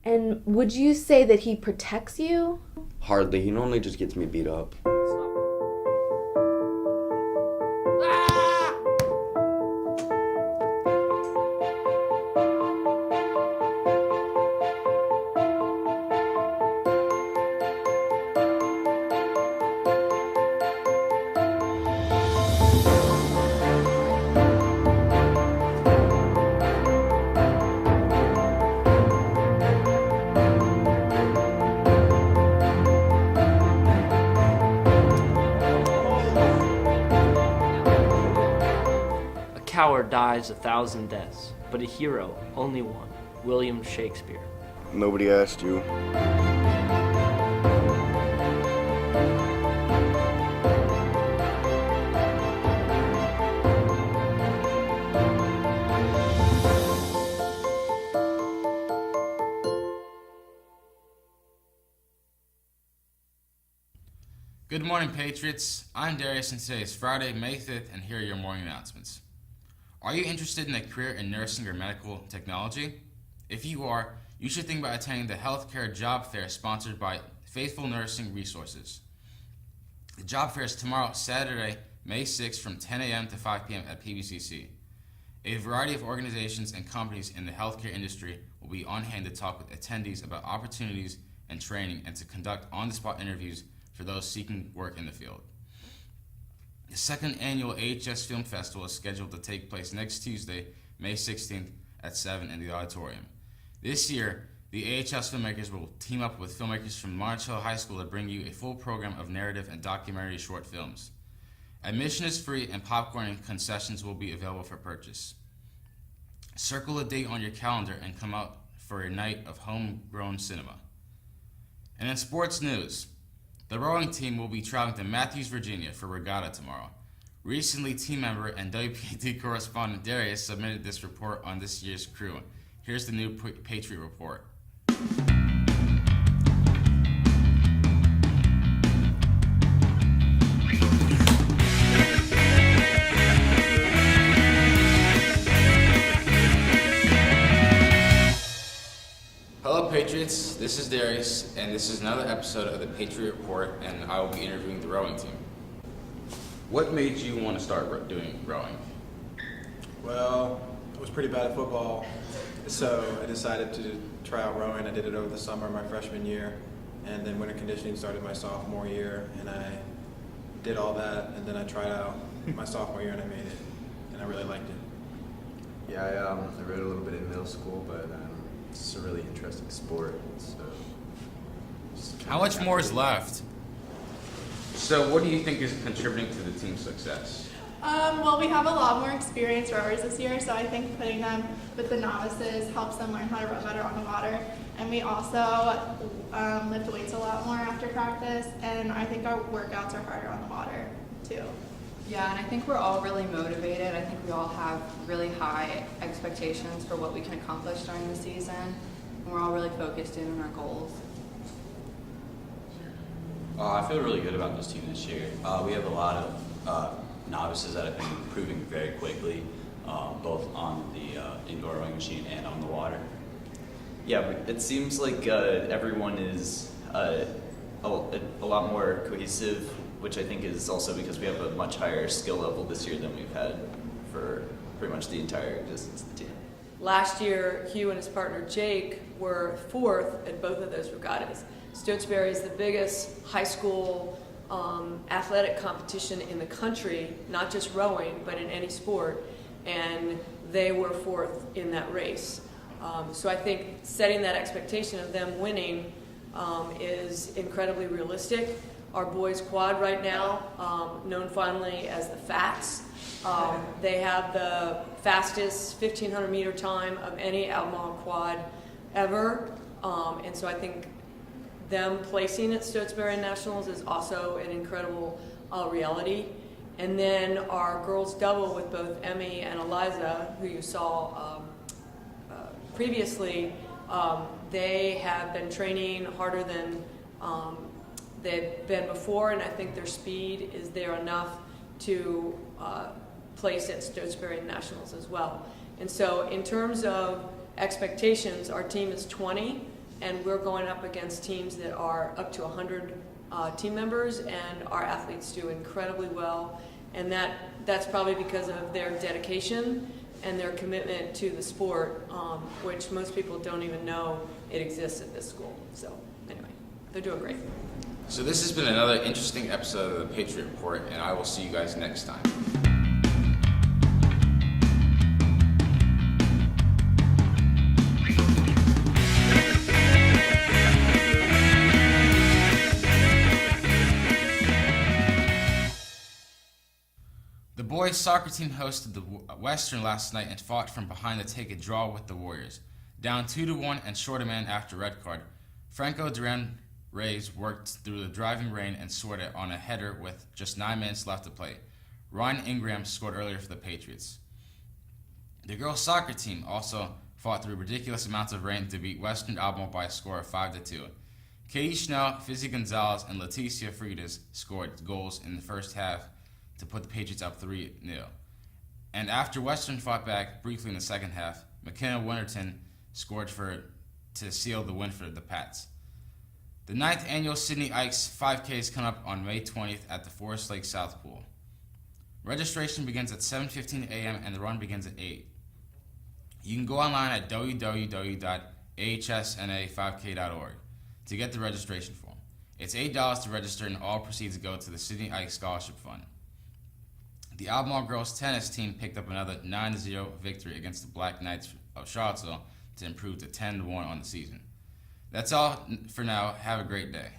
And would you say that he protects you? Hardly. He normally just gets me beat up. A coward dies 1,000 deaths, but a hero only one. William Shakespeare. Nobody asked you. Good morning, Patriots. I'm Darius, and today is Friday, May 5th, and here are your morning announcements. Are you interested in a career in nursing or medical technology? If you are, you should think about attending the Healthcare Job Fair sponsored by Faithful Nursing Resources. The job fair is tomorrow, Saturday, May 6th from 10 a.m. to 5 p.m. at PBCC. A variety of organizations and companies in the healthcare industry will be on hand to talk with attendees about opportunities and training and to conduct on-the-spot interviews for those seeking work in the field. The second annual AHS Film Festival is scheduled to take place next Tuesday, May 16th at 7 in the auditorium. This year, the AHS filmmakers will team up with filmmakers from Monticello High School to bring you a full program of narrative and documentary short films. Admission is free and popcorn and concessions will be available for purchase. Circle a date on your calendar and come out for a night of homegrown cinema. And in sports news, the rowing team will be traveling to Matthews, Virginia for regatta tomorrow. Recently, team member and WPT correspondent Darius submitted this report on this year's crew. Here's the new Patriot Report. Hello, Patriots. This is Darius, and this is another episode of the Patriot Report, and I will be interviewing the rowing team. What made you want to start doing rowing? Well, I was pretty bad at football, so I decided to try out rowing. I did it over the summer of my freshman year, and then winter conditioning started my sophomore year, and I did all that, and then I tried out my sophomore year, and I made it, and I really liked it. Yeah, I rowed a little bit in middle school, but it's a really interesting sport, so... How much more is left? So what do you think is contributing to the team's success? Well, we have a lot more experienced rowers this year, so I think putting them with the novices helps them learn how to row better on the water. And we also lift weights a lot more after practice, and I think our workouts are harder on the water, too. Yeah, and I think we're all really motivated. I think we all have really high expectations for what we can accomplish during the season, and we're all really focused in on our goals. I feel really good about this team this year. We have a lot of novices that have been improving very quickly, both on the indoor rowing machine and on the water. Yeah, but it seems like everyone is a lot more cohesive, which I think is also because we have a much higher skill level this year than we've had for pretty much the entire existence of the team. Last year, Hugh and his partner Jake were fourth at both of those regattas. Stotesbury is the biggest high school athletic competition in the country, not just rowing, but in any sport, and they were fourth in that race. So I think setting that expectation of them winning is incredibly realistic. Our boys quad right now, known fondly as the Fats, they have the fastest 1,500 meter time of any Albemarle quad ever, and so I think them placing at Stotesbury Nationals is also an incredible reality. And then our girls double with both Emmy and Eliza, who you saw previously, they have been training harder than they've been before, and I think their speed is there enough to place at Stotesbury Nationals as well. And so in terms of expectations, our team is 20, and we're going up against teams that are up to 100 team members, and our athletes do incredibly well, and that's probably because of their dedication and their commitment to the sport, which most people don't even know it exists at this school. So anyway, they're doing great. So this has been another interesting episode of the Patriot Report, and I will see you guys next time. The boys soccer team hosted the Western last night and fought from behind to take a draw with the Warriors. Down 2-1 and short a man after red card, Franco Duran Reyes worked through the driving rain and scored it on a header with just 9 minutes left to play. Ryan Ingram scored earlier for the Patriots. The girls soccer team also fought through ridiculous amounts of rain to beat Western Albemarle by a score of 5-2. Katie Schnell, Fizzy Gonzalez, and Leticia Freitas scored goals in the first half to put the Patriots up 3-0. And after Western fought back briefly in the second half, McKenna Winterton scored to seal the win for the Pats. The 9th annual Sydney Ikes 5K is coming up on May 20th at the Forest Lake South Pool. Registration begins at 7:15 a.m. and the run begins at 8. You can go online at www.ahsna5k.org to get the registration form. It's $8 to register, and all proceeds go to the Sydney Ikes Scholarship Fund. The Albemarle girls tennis team picked up another 9-0 victory against the Black Knights of Charlottesville to improve to 10-1 on the season. That's all for now. Have a great day.